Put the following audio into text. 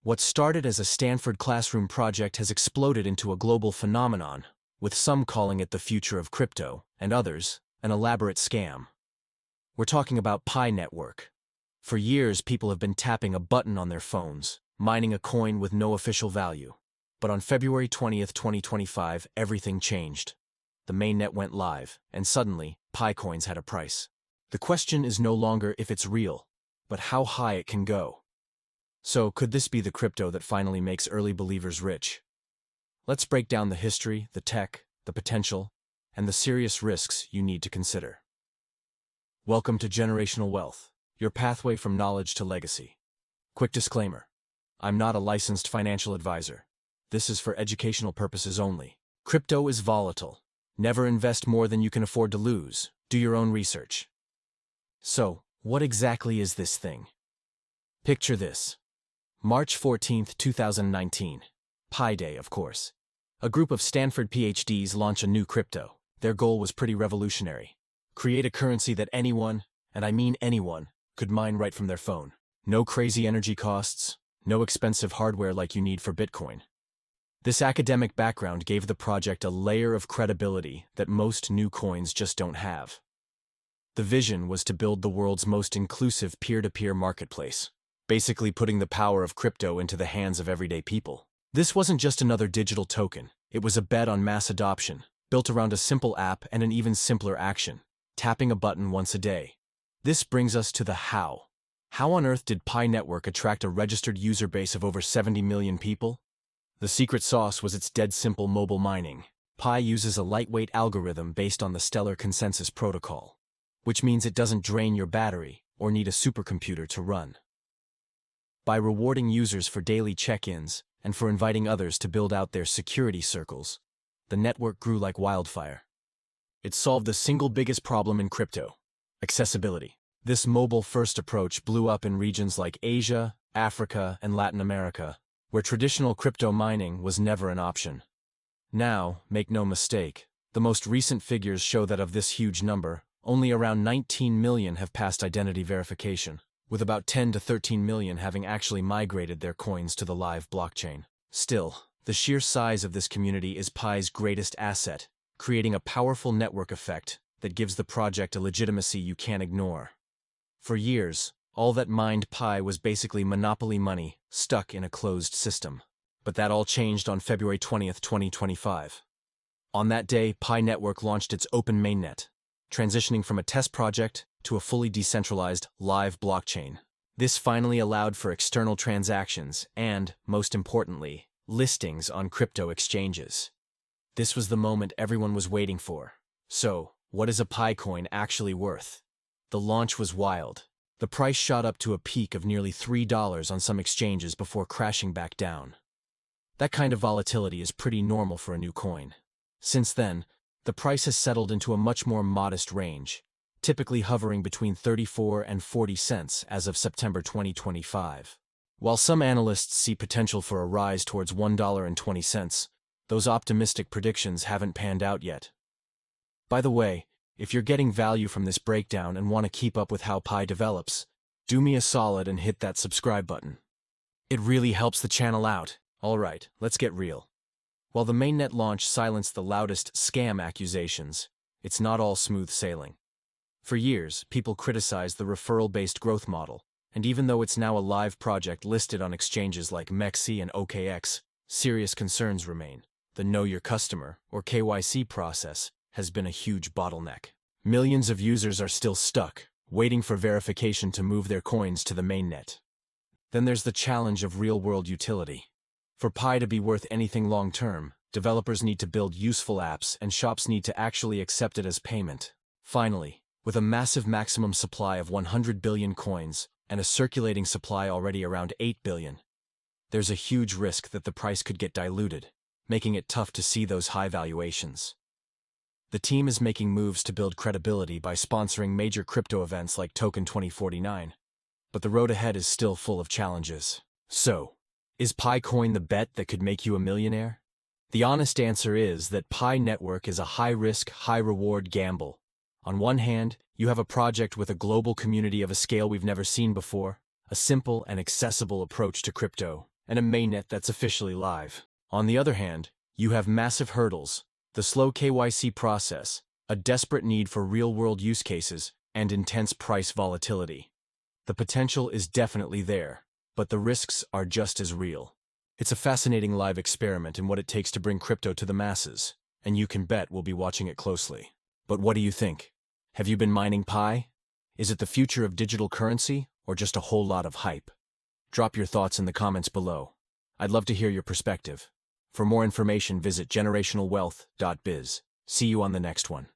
What started as a Stanford classroom project has exploded into a global phenomenon, with some calling it the future of crypto, and others, an elaborate scam. We're talking about Pi Network. For years, people have been tapping a button on their phones, mining a coin with no official value. But on February 20th, 2025, everything changed. The mainnet went live, and suddenly, Pi coins had a price. The question is no longer if it's real, but how high it can go. So, could this be the crypto that finally makes early believers rich? Let's break down the history, the tech, the potential, and the serious risks you need to consider. Welcome to Generational Wealth, your pathway from knowledge to legacy. Quick disclaimer: I'm not a licensed financial advisor. This is for educational purposes only. Crypto is volatile. Never invest more than you can afford to lose. Do your own research. So, what exactly is this thing? Picture this. March 14th, 2019. Pi Day, of course. A group of Stanford PhDs launch a new crypto. Their goal was pretty revolutionary. Create a currency that anyone, and I mean anyone, could mine right from their phone. No crazy energy costs, no expensive hardware like you need for Bitcoin. This academic background gave the project a layer of credibility that most new coins just don't have. The vision was to build the world's most inclusive peer-to-peer marketplace, basically putting the power of crypto into the hands of everyday people. This wasn't just another digital token, it was a bet on mass adoption, built around a simple app and an even simpler action: tapping a button once a day. This brings us to the how. How on earth did Pi Network attract a registered user base of over 70 million people? The secret sauce was its dead simple mobile mining. Pi uses a lightweight algorithm based on the Stellar Consensus Protocol, which means it doesn't drain your battery or need a supercomputer to run. By rewarding users for daily check-ins and for inviting others to build out their security circles, the network grew like wildfire. It solved the single biggest problem in crypto: accessibility. This mobile-first approach blew up in regions like Asia, Africa, and Latin America, where traditional crypto mining was never an option. Now, make no mistake, the most recent figures show that of this huge number, only around 19 million have passed identity verification, with about 10 to 13 million having actually migrated their coins to the live blockchain. Still, the sheer size of this community is Pi's greatest asset, creating a powerful network effect that gives the project a legitimacy you can't ignore. For years, all that mined Pi was basically monopoly money stuck in a closed system. But that all changed on February 20th, 2025. On that day, Pi Network launched its open mainnet, transitioning from a test project to a fully decentralized, live blockchain. This finally allowed for external transactions and, most importantly, listings on crypto exchanges. This was the moment everyone was waiting for. So, what is a Pi coin actually worth? The launch was wild. The price shot up to a peak of nearly $3 on some exchanges before crashing back down. That kind of volatility is pretty normal for a new coin. Since then, the price has settled into a much more modest range, typically hovering between 34 and 40 cents as of September 2025. While some analysts see potential for a rise towards $1.20, those optimistic predictions haven't panned out yet. By the way, if you're getting value from this breakdown and want to keep up with how Pi develops, do me a solid and hit that subscribe button. It really helps the channel out. Alright, let's get real. While the mainnet launch silenced the loudest scam accusations, it's not all smooth sailing. For years, people criticized the referral-based growth model, and even though it's now a live project listed on exchanges like MEXC and OKX, serious concerns remain. The Know Your Customer, or KYC process, has been a huge bottleneck. Millions of users are still stuck, waiting for verification to move their coins to the mainnet. Then there's the challenge of real-world utility. For Pi to be worth anything long-term, developers need to build useful apps and shops need to actually accept it as payment. Finally, with a massive maximum supply of 100 billion coins and a circulating supply already around 8 billion, there's a huge risk that the price could get diluted, making it tough to see those high valuations. The team is making moves to build credibility by sponsoring major crypto events like Token 2049, but the road ahead is still full of challenges. So, is Pi coin the bet that could make you a millionaire? The honest answer is that Pi Network is a high-risk, high-reward gamble. On one hand, you have a project with a global community of a scale we've never seen before, a simple and accessible approach to crypto, and a mainnet that's officially live. On the other hand, you have massive hurdles, the slow KYC process, a desperate need for real-world use cases, and intense price volatility. The potential is definitely there, but the risks are just as real. It's a fascinating live experiment in what it takes to bring crypto to the masses, and you can bet we'll be watching it closely. But what do you think? Have you been mining Pi? Is it the future of digital currency, or just a whole lot of hype? Drop your thoughts in the comments below. I'd love to hear your perspective. For more information, visit generationalwealth.biz. See you on the next one.